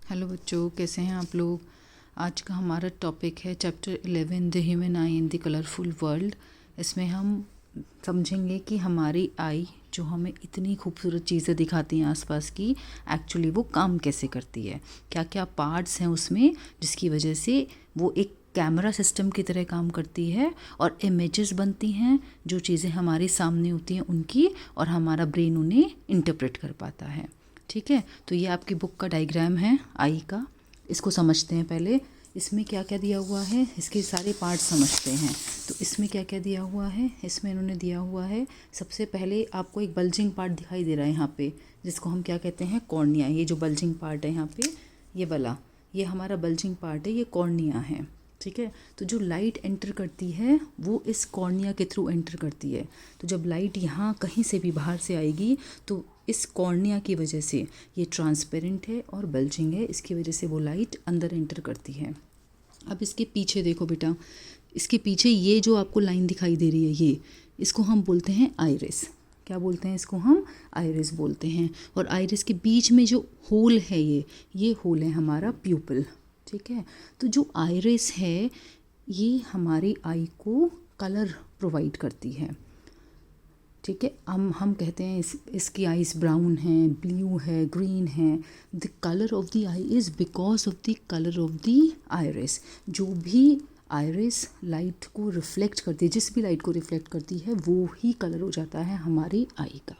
Hello बच्चों, कैसे हैं आप लोग। आज का हमारा टॉपिक है chapter 11 the human I in the colourful world. इसमें हम समझेंगे कि हमारी आई जो हमें इतनी खूबसूरत चीज़ें दिखाती हैं आसपास की, एक्चुअली वो काम कैसे करती है, क्या क्या पार्ट्स हैं उसमें जिसकी वजह से वो एक कैमरा सिस्टम की तरह काम करती है और इमेजेस बनती हैं जो चीज़ें हमारे सामने होती हैं उनकी, और हमारा ब्रेन उन्हें इंटरप्रेट कर पाता है। ठीक है, तो ये आपकी बुक का डायग्राम है आई का। इसको समझते हैं पहले, इसमें क्या क्या दिया हुआ है, इसके सारे पार्ट समझते हैं। तो इसमें क्या क्या दिया हुआ है, इसमें इन्होंने दिया हुआ है, सबसे पहले आपको एक बल्जिंग पार्ट दिखाई दे रहा है यहाँ पे, जिसको हम क्या कहते हैं, कॉर्निया। ये जो बल्जिंग पार्ट है यहाँ पे, ये वाला, ये हमारा बल्जिंग पार्ट है, ये कॉर्निया है। ठीक है, तो जो लाइट एंटर करती है वो इस कॉर्निया के थ्रू एंटर करती है। तो जब लाइट यहाँ कहीं से भी बाहर से आएगी तो इस कॉर्निया की वजह से ये ट्रांसपेरेंट है और बल्जिंग है, इसकी वजह से वो लाइट अंदर एंटर करती है। अब इसके पीछे देखो बेटा, इसके पीछे ये जो आपको लाइन दिखाई दे रही है, ये इसको हम बोलते हैं आइरिस। क्या बोलते हैं इसको, हम आइरिस बोलते हैं। और आइरिस के बीच में जो होल है, ये होल है हमारा प्यूपिल। ठीक है, तो जो आइरिस है ये हमारी आई को कलर प्रोवाइड करती है। ठीक है, हम कहते हैं इसकी आइज़ ब्राउन है, ब्लू है, ग्रीन है। The colour of the I is because of the colour of the iris. जो भी आइरिस लाइट को रिफ्लेक्ट करती है, जिस भी लाइट को रिफ्लेक्ट करती है, वो ही कलर हो जाता है हमारी आई का।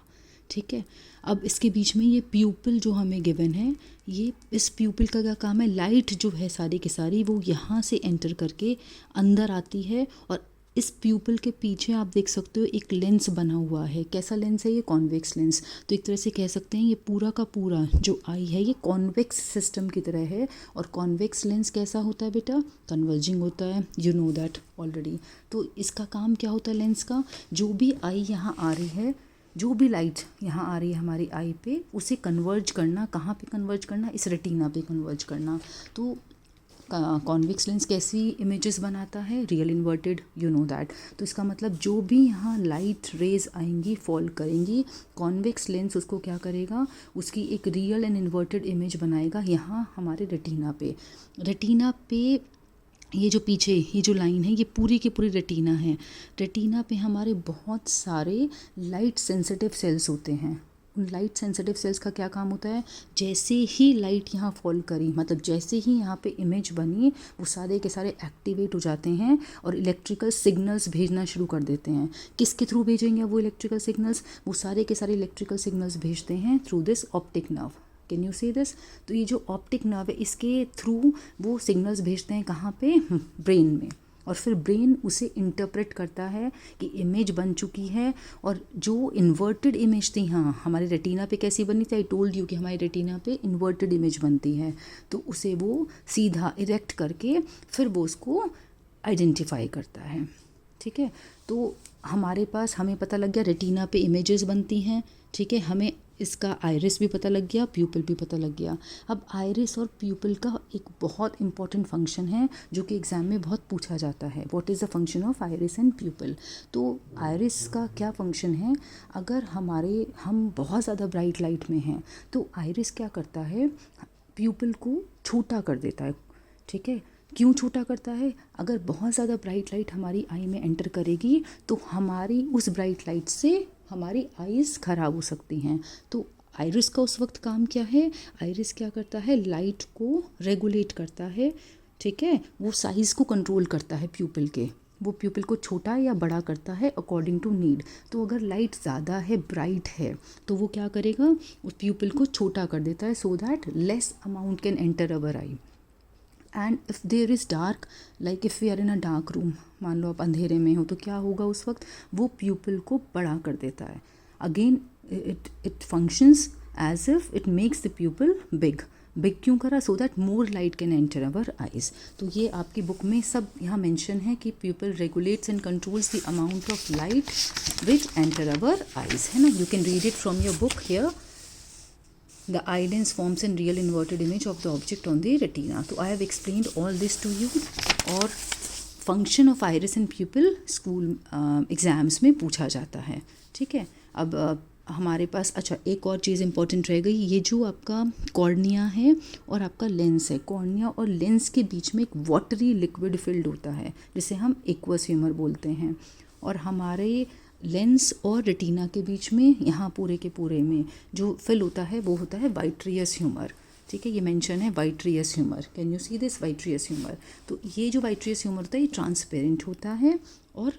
ठीक है, अब इसके बीच में ये प्यूपिल जो हमें गिवन है, ये इस प्यूपिल का क्या काम है, लाइट जो है सारी की सारी वो यहाँ से एंटर करके अंदर आती है। और इस प्यूपिल के पीछे आप देख सकते हो एक लेंस बना हुआ है। कैसा लेंस है ये, कॉन्वेक्स लेंस। तो एक तरह से कह सकते हैं ये पूरा का पूरा जो आई है ये कॉन्वेक्स सिस्टम की तरह है। और कॉन्वेक्स लेंस कैसा होता है बेटा, कन्वर्जिंग होता है, यू नो दैट ऑलरेडी। तो इसका काम क्या होता है लेंस का, जो भी आई यहाँ आ रही है, जो भी लाइट यहाँ आ रही है हमारी आई पे, उसे कन्वर्ज करना, कहाँ पे कन्वर्ज करना, इस रेटिना पे कन्वर्ज करना। तो कॉन्वेक्स लेंस कैसी इमेजेस बनाता है, real inverted, you know that. तो इसका मतलब जो भी यहाँ लाइट रेज आएंगी, फॉल करेंगी, कॉन्वेक्स लेंस उसको क्या करेगा, उसकी एक रियल एंड इन्वर्टेड इमेज बनाएगा यहाँ हमारे रेटिना पे। रेटिना पे ये जो पीछे ये जो लाइन है, ये पूरी की पूरी रेटिना है। रेटिना पे हमारे बहुत सारे लाइट सेंसिटिव सेल्स होते हैं। उन लाइट सेंसिटिव सेल्स का क्या काम होता है, जैसे ही लाइट यहाँ फॉल करी, मतलब जैसे ही यहाँ पे इमेज बनी, वो सारे के सारे एक्टिवेट हो जाते हैं और इलेक्ट्रिकल सिग्नल्स भेजना शुरू कर देते हैं। किसके थ्रू भेजेंगे वो इलेक्ट्रिकल सिग्नल्स, वो सारे के सारे इलेक्ट्रिकल सिग्नल्स भेजते हैं through this optic nerve. Can you see this. तो ये जो ऑप्टिक नर्व है, इसके थ्रू वो सिग्नल्स भेजते हैं कहाँ पे, ब्रेन में। और फिर ब्रेन उसे इंटरप्रेट करता है कि इमेज बन चुकी है। और जो इन्वर्टेड इमेज थी, हाँ हमारे रेटिना पे कैसी बनी थी, आई टोल्ड यू कि हमारी रेटिना पे इन्वर्टेड इमेज बनती है, तो उसे वो सीधा इरेक्ट करके फिर वो उसको आइडेंटिफाई करता है। ठीक है, तो हमारे पास, हमें पता लग गया रेटिना पे इमेजेस बनती हैं। ठीक है, हमें इसका आइरिस भी पता लग गया, प्यूपिल भी पता लग गया। अब आइरिस और प्यूपिल का एक बहुत इंपॉर्टेंट फंक्शन है जो कि एग्ज़ाम में बहुत पूछा जाता है, what is the function of iris and प्यूपिल। तो आइरिस का क्या फंक्शन है, अगर हम बहुत ज़्यादा ब्राइट लाइट में हैं तो आइरिस क्या करता है, प्यूपिल को छोटा कर देता है। ठीक है, क्यों छोटा करता है, अगर बहुत ज़्यादा ब्राइट लाइट हमारी आई में एंटर करेगी तो हमारी उस ब्राइट लाइट से हमारी आइज़ ख़राब हो सकती हैं। तो आइरिस का उस वक्त काम क्या है, आइरिस क्या करता है, लाइट को रेगुलेट करता है। ठीक है, वो साइज़ को कंट्रोल करता है प्यूपिल के, वो प्यूपिल को छोटा या बड़ा करता है अकॉर्डिंग टू नीड। तो अगर लाइट ज़्यादा है, ब्राइट है, तो वो क्या करेगा, उस प्यूपिल को छोटा कर देता है so that less amount can enter our eye. And if there is dark, like if we are in a dark room, मान लो आप अंधेरे में हो, तो क्या होगा उस वक्त, वो प्यूपिल को बड़ा कर देता है। Again it functions as if it makes the pupil big. Big क्यों करा, so that more light can enter our eyes. तो ये आपकी बुक में सब यहाँ मेंशन है कि प्यूपिल regulates and controls the amount of light which enter our eyes, है ना। You can read it from your book here. The eye lens forms a real inverted image of the object on the retina. So I have explained all this to you. और function of iris and प्यूपिल school exams में पूछा जाता है। ठीक है, अब हमारे पास अच्छा एक और चीज़ इंपॉर्टेंट रह गई, ये जो आपका कॉर्निया है और आपका लेंस है, कॉर्निया और लेंस के बीच में एक वाटरी लिक्विड फिल्ड होता है जिसे हम एक्वस ह्यूमर बोलते हैं। और हमारे लेंस और रेटिना के बीच में यहाँ पूरे के पूरे में जो फिल होता है वो होता है वाइट्रियस ह्यूमर। ठीक है, ये मेंशन है vitreous humour, can you see this vitreous humour. तो ये जो वाइट्रियस ह्यूमर होता है ये ट्रांसपेरेंट होता है और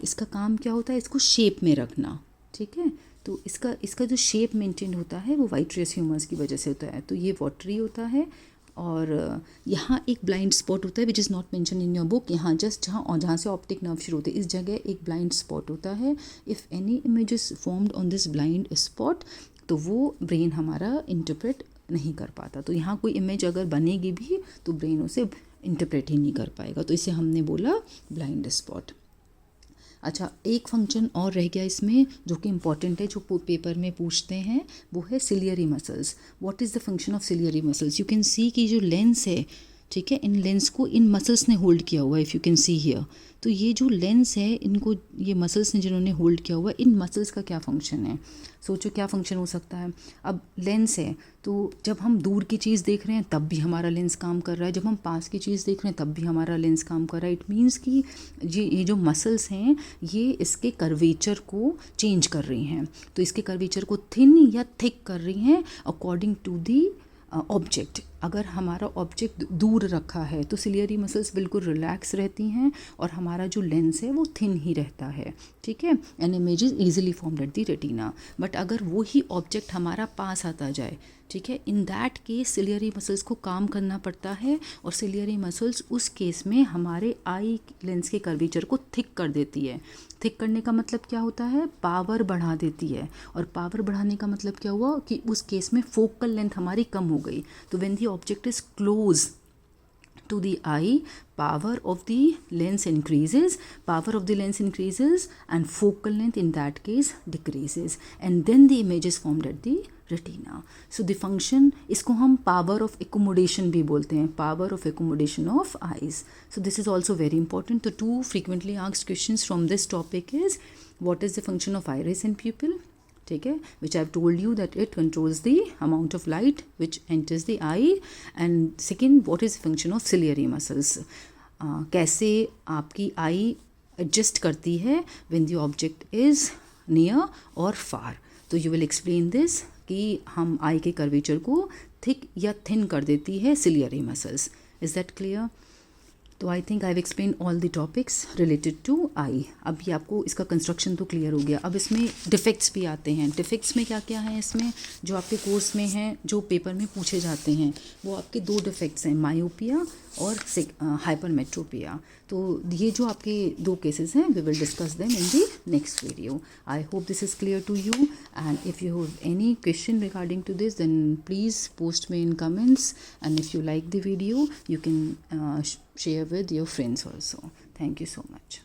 इसका काम क्या होता है, इसको शेप में रखना। ठीक है, तो इसका जो शेप मेंटेन होता है वो वाइट्रियस ह्यूमर्स की वजह से होता है। तो ये वाटरी होता है और यहाँ एक ब्लाइंड स्पॉट होता है which is not mention in your book. यहाँ जस्ट जहाँ से ऑप्टिक नर्व शुरू होते हैं इस जगह एक ब्लाइंड स्पॉट होता है। If any image is formed on this blind spot तो वो ब्रेन हमारा इंटरप्रेट नहीं कर पाता। तो यहाँ कोई इमेज अगर बनेगी भी तो ब्रेन उसे इंटरप्रेट ही नहीं कर पाएगा, तो इसे हमने बोला ब्लाइंड स्पॉट। अच्छा, एक फंक्शन और रह गया इसमें जो कि इम्पॉर्टेंट है, जो पेपर में पूछते हैं, वो है ciliary muscles. What is the function of ciliary muscles? You can see कि जो लेंस है, ठीक है, इन लेंस को इन मसल्स ने होल्ड किया हुआ है, if you can see here. तो ये जो लेंस है इनको ये मसल्स ने जिन्होंने होल्ड किया हुआ है, इन मसल्स का क्या फंक्शन है? सोचो क्या फंक्शन हो सकता है। अब लेंस है तो जब हम दूर की चीज़ देख रहे हैं तब भी हमारा लेंस काम कर रहा है, जब हम पास की चीज़ देख रहे हैं तब भी हमारा लेंस काम कर रहा है। इट मीन्स कि ये जो मसल्स हैं ये इसके कर्वेचर को चेंज कर रही हैं। तो इसके कर्वेचर को थिन या थिक कर रही हैं अकॉर्डिंग टू दी ऑब्जेक्ट। अगर हमारा ऑब्जेक्ट दूर रखा है तो सिलियरी मसल्स बिल्कुल रिलैक्स रहती हैं और हमारा जो लेंस है वो थिन ही रहता है। ठीक है, an image is easily formed at the retina. But अगर वो ही ऑब्जेक्ट हमारा पास आता जाए, ठीक है, in that case ciliary muscles को काम करना पड़ता है और सिलियरी मसल्स उस केस में हमारे आई लेंस के कर्वेचर को थिक कर देती है। थिक करने का मतलब क्या होता है, पावर बढ़ा देती है। और पावर बढ़ाने का मतलब क्या हुआ कि उस केस में फोकल लेंथ हमारी कम हो गई। तो when the object is close to the eye, power of the lens increases and focal length in that case decreases, and then the image is formed at the retina. So the function, इसको हम power of accommodation भी बोलते हैं, power of accommodation of eyes. So this is also very important. The two frequently asked questions from this topic is what is the function of iris and pupil, ठीक है, which I have told you that it controls the amount of light which enters the eye, and second what is the function of ciliary muscles, कैसे आपकी आई adjust करती है when the object is near or far. तो you will explain this कि हम आई के curvature को thick या थिन कर देती है ciliary muscles. Is that clear? तो I think I have explain all the topics related to eye. अब ये आपको इसका कंस्ट्रक्शन तो क्लियर हो गया. अब इसमें डिफेक्ट्स भी आते हैं. डिफेक्ट्स में क्या क्या है इसमें जो आपके कोर्स में हैं, जो पेपर में पूछे जाते हैं, वो आपके दो डिफेक्ट्स हैं, मायोपिया और हाइपरमेट्रोपिया. तो ये जो आपके दो केसेस हैं, we will discuss them in the next video. I hope this is clear to you, and if you have any question regarding to this then please post me in comments, and if you like the video you can share with your friends also. Thank you so much.